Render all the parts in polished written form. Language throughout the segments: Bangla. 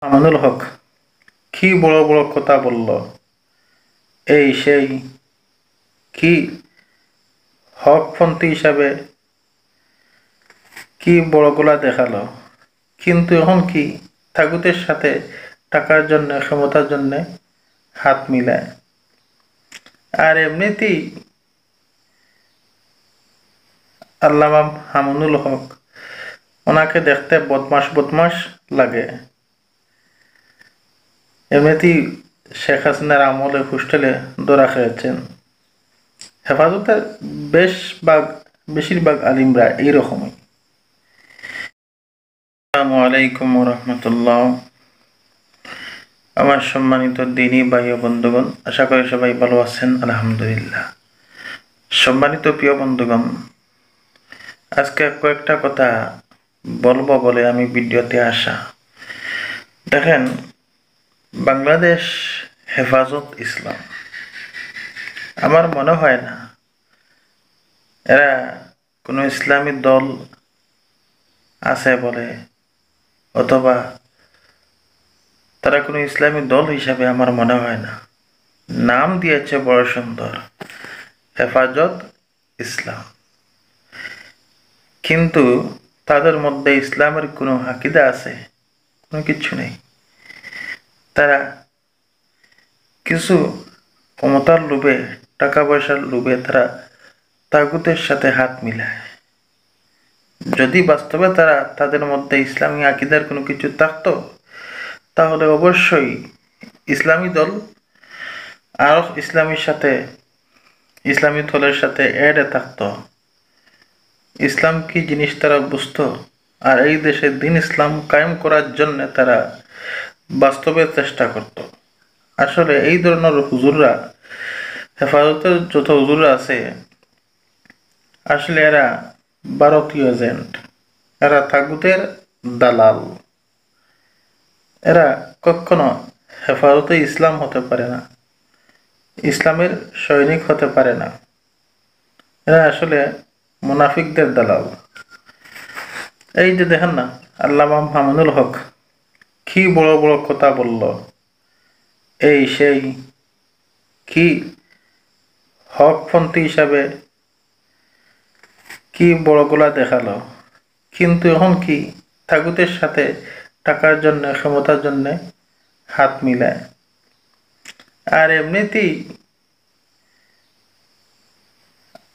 আমানুল হক কি বড় বড় কথা বলল, এই সেই কি হকপন্থী হিসাবে কি বড় গলা দেখালো, কিন্তু এখন কি তাগুতের সাথে টাকার জন্য ক্ষমতার জন্য হাত মিলায়। আর এমনিতেই আল্লামা আমানুল হক, ওনাকে দেখতে বদমাস বদমাস লাগে। এমনিতেই শেখ হাসিনার আমলে হোস্টেলে ধরা খেয়েছেন। হেফাজতের বেশিরভাগ আলিমরা এইরকমই। আসসালামু আলাইকুম রহমতুল্লাহ। আমার সম্মানিত দিনী ভাই ও বন্ধুগণ, আশা করি সবাই ভালো আছেন, আলহামদুলিল্লাহ। সম্মানিত প্রিয় বন্ধুগণ, আজকে কয়েকটা কথা বলবো বলে আমি ভিডিওতে আসা। দেখেন, বাংলাদেশ হেফাজত ইসলাম, আমার মনে হয় না এরা কোনো ইসলামী দল আছে বলে, অথবা তারা কোনো ইসলামী দল হিসাবে আমার মনে হয় না। নাম দিয়েছে বড় সুন্দর, হেফাজত ইসলাম, কিন্তু তাদের মধ্যে ইসলামের কোনো আকিদা আছে? কোনো কিছু নেই। তারা কিছু ক্ষমতার লোভে, টাকা পয়সার লোভে তারা তাগুতের সাথে হাত মিলায়। যদি বাস্তবে তাদের মধ্যে ইসলামী আকিদার কোনো কিছু থাকতো, তাহলে অবশ্যই ইসলামী দল আর ইসলামী দলের সাথে এডে থাকতো। ইসলাম কি জিনিস তারা বুঝতো, আর এই দেশে দিন ইসলাম কায়েম করার জন্য তারা বাস্তবে চেষ্টা করত। আসলে এই ধরনের হুজুররা, হেফাজতের যত হুজুররা আছে, আসলে এরা ভারতীয় এজেন্ট, এরা তাগুতের দালাল। এরা কখনো হেফাজতে ইসলাম হতে পারে না, ইসলামের সৈনিক হতে পারে না। এরা আসলে মুনাফিকদের দালাল। এই যে দেখেন না, আল্লামা আমানুল হক কি বড় বড় কথা বলল, এই সেই কি হকপন্থী হিসাবে কি বড় গলা দেখালো, কিন্তু এখন কি তাগুতের সাথে টাকার জন্য ক্ষমতার জন্য হাত মিলায়। আর এমনিতেই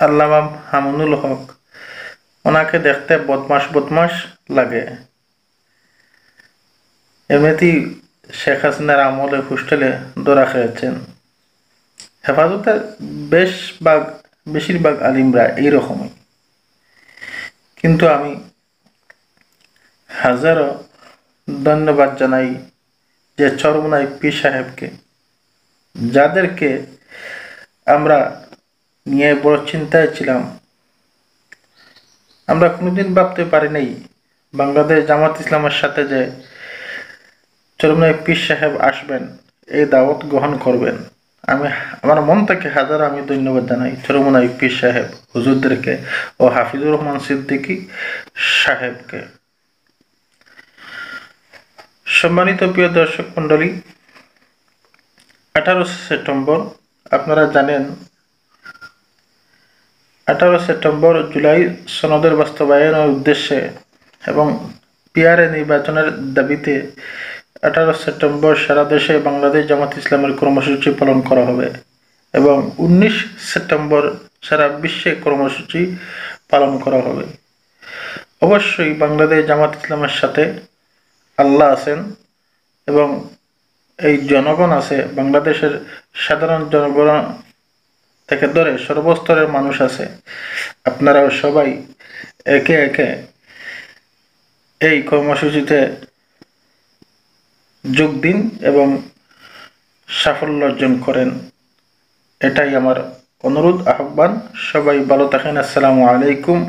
আল্লামা আমানুল হক, ওনাকে দেখতে বদমাস বদমাস লাগে। এমনিতেই শেখ হাসিনার আমলে হোস্টেলে ধরা খেয়েছেন। হেফাজতের বেশিরভাগ আলিমরা এইরকমই। কিন্তু আমি হাজারো ধন্যবাদ জানাই যে চরমনাই পীর সাহেবকে, যাদেরকে আমরা নিয়ে বড় চিন্তায় ছিলাম। আমরা কোনোদিন ভাবতে পারি নাই বাংলাদেশ জামাত ইসলামের সাথে যে চরমনাই পীর সাহেব আসবেন, এই দাওয়াত গ্রহণ করবেন। আমার মন থেকে আমি ধন্যবাদ জানাই চরমনাই পীর সাহেব হুজুরদেরকে ও হাফিজুর রহমান সিদ্দিকী সাহেবকে। সম্মানিত প্রিয় দর্শক মন্ডলী, 18 সেপ্টেম্বর আপনারা জানেন, 18 সেপ্টেম্বর জুলাই সনদের বাস্তবায়নের উদ্দেশ্যে এবং পিআরএ নির্বাচনের দাবিতে 18 সেপ্টেম্বর সারা দেশে বাংলাদেশ জামাত ইসলামের কর্মসূচি পালন করা হবে এবং 19 সেপ্টেম্বর সারা বিশ্বে কর্মসূচি পালন করা হবে। অবশ্যই বাংলাদেশ জামাত ইসলামের সাথে আল্লাহ আছেন এবং এই জনগণ আছে, বাংলাদেশের সাধারণ জনগণ থেকে ধরে সর্বস্তরের মানুষ আছে। আপনারাও সবাই একে একে এই কর্মসূচিতে যোগ দিন এবং সাফল্য অর্জন করেন, এটাই আমার অনুরোধ, আহ্বান। সবাই ভালো থাকেন। আসসালামু আলাইকুম।